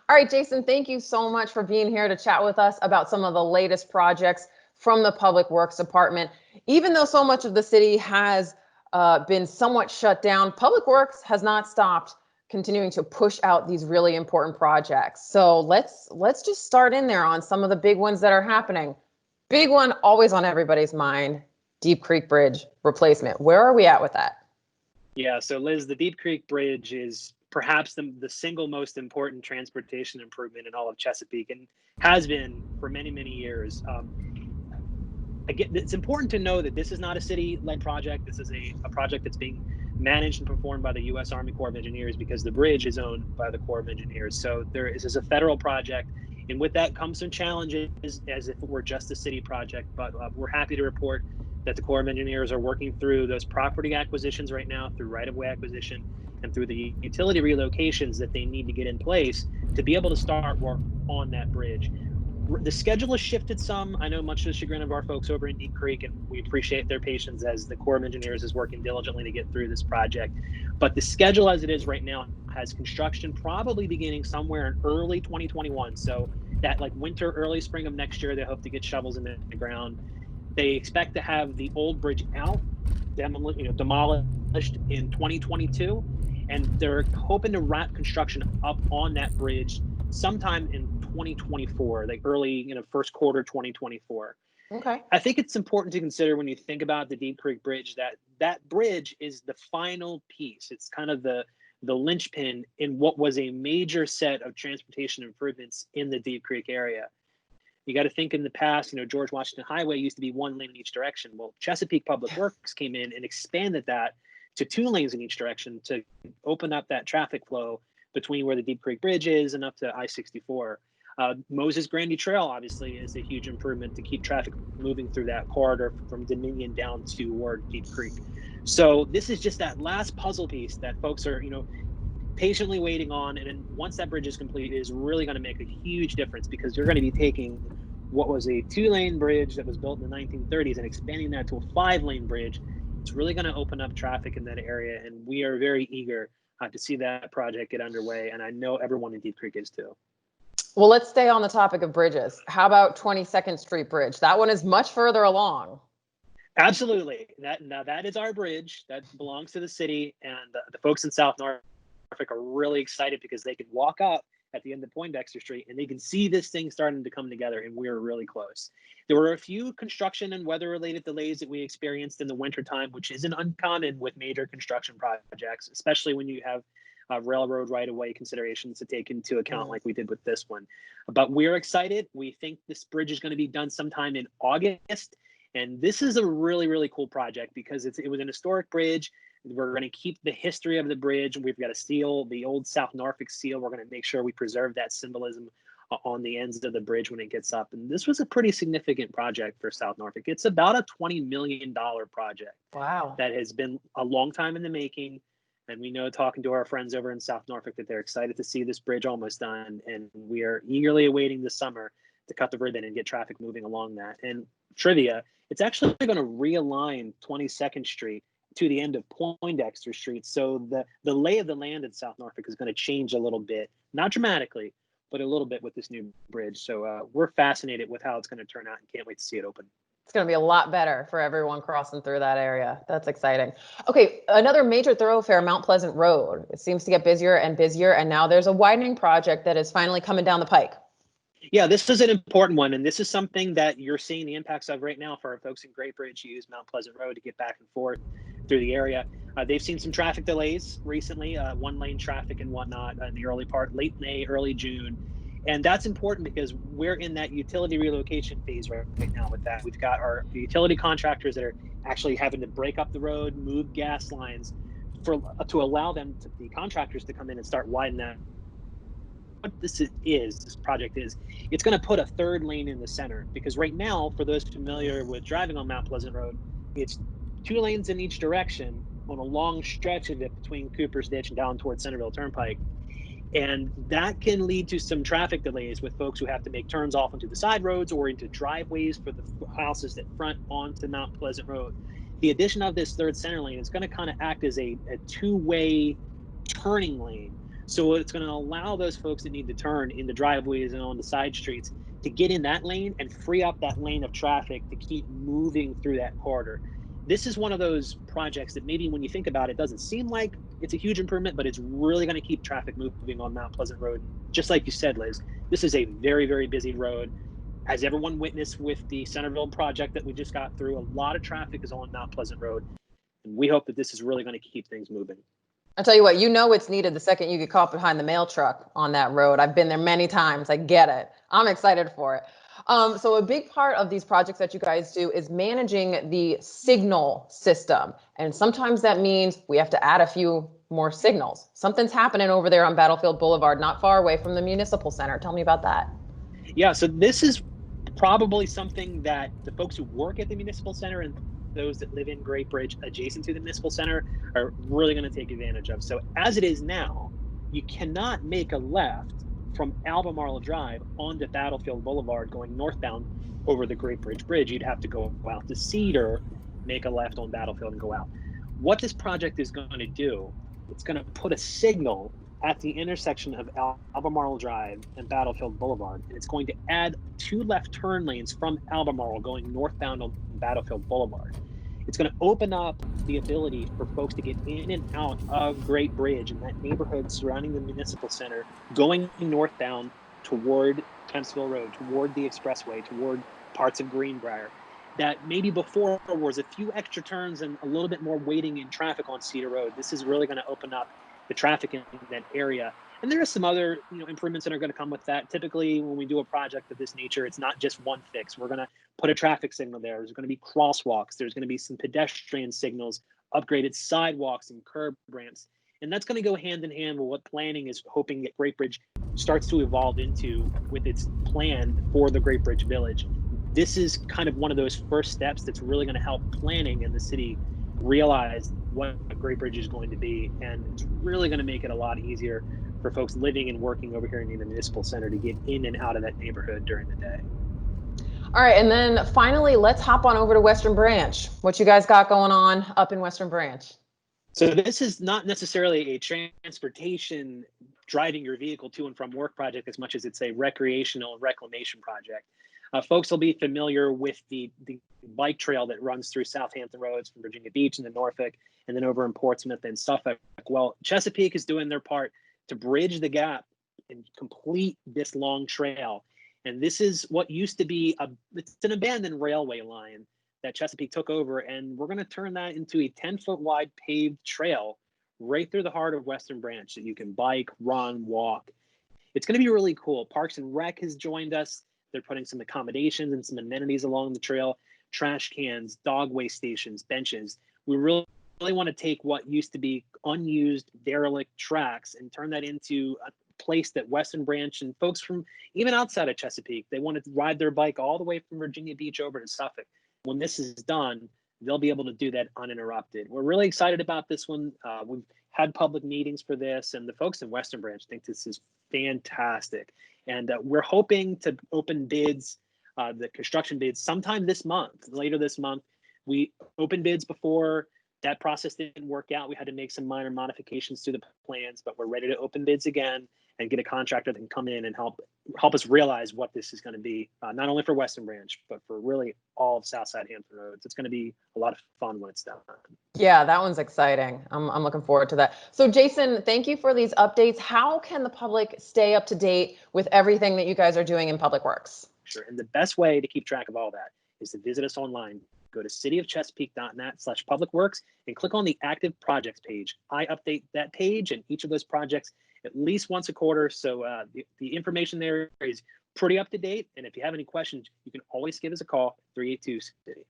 All right, Jason, thank you so much for being here to chat with us about some of the latest projects from the Public Works Department. Even though so much of the city has been somewhat shut down, Public Works has not stopped continuing to push out these really important projects. So let's just start in there on some of the big ones that are happening. Big one, always on everybody's mind, Deep Creek Bridge replacement. Where are we at with that? Yeah, so Liz, the Deep Creek Bridge is perhaps the single most important transportation improvement in all of Chesapeake and has been for many, many years. Again, it's important to know that this is not a city-led project. This is a project that's being managed and performed by the U.S. Army Corps of Engineers because the bridge is owned by the Corps of Engineers. So this is a federal project, and with that comes some challenges as if it were just a city project. But we're happy to report that the Corps of Engineers are working through those property acquisitions right now, through right-of-way acquisition, and through the utility relocations that they need to get in place to be able to start work on that bridge. The schedule has shifted some. I know, much to the chagrin of our folks over in Deep Creek, and we appreciate their patience as the Corps of Engineers is working diligently to get through this project. But the schedule as it is right now has construction probably beginning somewhere in early 2021. So that like winter, early spring of next year, they hope to get shovels in the ground. They expect to have the old bridge out, demolished in 2022, and they're hoping to wrap construction up on that bridge sometime in 2024, like early, first quarter 2024. Okay. I think it's important to consider when you think about the Deep Creek Bridge that that bridge is the final piece. It's kind of the linchpin in what was a major set of transportation improvements in the Deep Creek area. You got to think in the past, George Washington Highway used to be one lane in each direction. Well, Chesapeake Public Works came in and expanded that to 2 lanes in each direction to open up that traffic flow between where the Deep Creek Bridge is and up to I-64. Moses Grandy Trail obviously is a huge improvement to keep traffic moving through that corridor from Dominion down toward Deep Creek. So this is just that last puzzle piece that folks are, patiently waiting on. And then once that bridge is complete, it is really going to make a huge difference because you're going to be taking what was a 2-lane bridge that was built in the 1930s and expanding that to a 5-lane bridge. It's really going to open up traffic in that area. And we are very eager to see that project get underway. And I know everyone in Deep Creek is too. Well, let's stay on the topic of bridges. How about 22nd Street Bridge? That one is much further along. Absolutely. That is our bridge that belongs to the city. And the folks in South Norfolk are really excited because they can walk up at the end of Poindexter Street and they can see this thing starting to come together, and we're really close. There were a few construction and weather related delays that we experienced in the wintertime, which isn't uncommon with major construction projects, especially when you have railroad right-of-way considerations to take into account like we did with this one. But we're excited. We think this bridge is going to be done sometime in August. And this is a really, really cool project because it was an historic bridge. We're going to keep the history of the bridge. We've got a seal, the old South Norfolk seal. We're going to make sure we preserve that symbolism on the ends of the bridge when it gets up. And this was a pretty significant project for South Norfolk. It's about a $20 million project. Wow. That has been a long time in the making. And we know, talking to our friends over in South Norfolk, that they're excited to see this bridge almost done. And we are eagerly awaiting the summer to cut the ribbon and get traffic moving along that. And trivia, it's actually going to realign 22nd Street to the end of Poindexter Street. So the lay of the land in South Norfolk is going to change a little bit, not dramatically, but a little bit with this new bridge. So we're fascinated with how it's going to turn out and can't wait to see it open. It's going to be a lot better for everyone crossing through that area. That's exciting. Okay, another major thoroughfare, Mount Pleasant Road. It seems to get busier and busier, and now there's a widening project that is finally coming down the pike. Yeah, this is an important one, and this is something that you're seeing the impacts of right now for our folks in Great Bridge who use Mount Pleasant Road to get back and forth through the area. They've seen some traffic delays recently, 1-lane traffic and whatnot in the early part, late May, early June. And that's important because we're in that utility relocation phase right now with that. We've got our utility contractors that are actually having to break up the road, move gas lines to allow them, the contractors, to come in and start widening that. What this project is, it's going to put a 3rd lane in the center, because right now, for those familiar with driving on Mount Pleasant Road, it's 2 lanes in each direction on a long stretch of it between Cooper's Ditch and down towards Centerville Turnpike. And that can lead to some traffic delays with folks who have to make turns off into the side roads or into driveways for the houses that front onto Mount Pleasant Road. The addition of this 3rd center lane is going to kind of act as a 2-way turning lane So it's going to allow those folks that need to turn into driveways and on the side streets to get in that lane and free up that lane of traffic to keep moving through that corridor. This is one of those projects that maybe when you think about it, doesn't seem like it's a huge improvement, but it's really going to keep traffic moving on Mount Pleasant Road. And just like you said, Liz, this is a very, very busy road. As everyone witnessed with the Centerville project that we just got through, a lot of traffic is on Mount Pleasant Road. And we hope that this is really going to keep things moving. I'll tell you what, it's needed the second you get caught behind the mail truck on that road. I've been there many times. I get it. I'm excited for it. So a big part of these projects that you guys do is managing the signal system. And sometimes that means we have to add a few more signals. Something's happening over there on Battlefield Boulevard, not far away from the Municipal Center. Tell me about that. Yeah, so this is probably something that the folks who work at the Municipal Center and those that live in Great Bridge adjacent to the Municipal Center are really going to take advantage of. So as it is now, you cannot make a left from Albemarle Drive onto Battlefield Boulevard going northbound over the Great Bridge Bridge. You'd have to go out to Cedar, make a left on Battlefield and go out. What this project is going to do, it's going to put a signal at the intersection of Albemarle Drive and Battlefield Boulevard, and it's going to add 2 left turn lanes from Albemarle going northbound on Battlefield Boulevard. It's going to open up the ability for folks to get in and out of Great Bridge and that neighborhood surrounding the Municipal Center, going northbound toward Kempsville Road, toward the expressway, toward parts of Greenbrier. That maybe before was a few extra turns and a little bit more waiting in traffic on Cedar Road. This is really going to open up the traffic in that area. And there are some other improvements that are going to come with that. Typically, when we do a project of this nature, it's not just one fix. We're going to put a traffic signal there. There's going to be crosswalks. There's going to be some pedestrian signals, upgraded sidewalks and curb ramps. And that's going to go hand in hand with what planning is hoping that Great Bridge starts to evolve into with its plan for the Great Bridge Village. This is kind of one of those first steps that's really going to help planning in the city realize what Great Bridge is going to be. And it's really going to make it a lot easier for folks living and working over here in the Municipal Center to get in and out of that neighborhood during the day. All right, and then finally, let's hop on over to Western Branch. What you guys got going on up in Western Branch? So this is not necessarily a transportation, driving your vehicle to and from work project as much as it's a recreational reclamation project. Folks will be familiar with the bike trail that runs through Southampton roads from Virginia Beach and then Norfolk and then over in Portsmouth and Suffolk. Well, Chesapeake is doing their part to bridge the gap and complete this long trail. And this is what used to be it's an abandoned railway line that Chesapeake took over, and we're going to turn that into a 10-foot wide paved trail right through the heart of Western Branch that you can bike, run, walk. It's going to be really cool. Parks and Rec has joined us. They're putting some accommodations and some amenities along the trail, trash cans, dog waste stations, benches. We really want to take what used to be unused, derelict tracks and turn that into a place that Western Branch and folks from even outside of Chesapeake, they want to ride their bike all the way from Virginia Beach over to Suffolk. When this is done, they'll be able to do that uninterrupted. We're really excited about this one. We've had public meetings for this, and the folks in Western Branch think this is fantastic. And we're hoping to open bids, the construction bids, sometime this month, later this month. We opened bids before. That process didn't work out. We had to make some minor modifications to the plans, but we're ready to open bids again and get a contractor that can come in and help us realize what this is going to be, not only for Western Branch, but for really all of Southside Hampton Roads. It's going to be a lot of fun when it's done. Yeah, that one's exciting. I'm looking forward to that. So Jason, thank you for these updates. How can the public stay up to date with everything that you guys are doing in Public Works? Sure. And the best way to keep track of all that is to visit us online. Go to cityofchesapeake.net/publicworks and click on the active projects page. I update that page and each of those projects at least once a quarter. So the information there is pretty up to date. And if you have any questions, you can always give us a call, 382-CITY.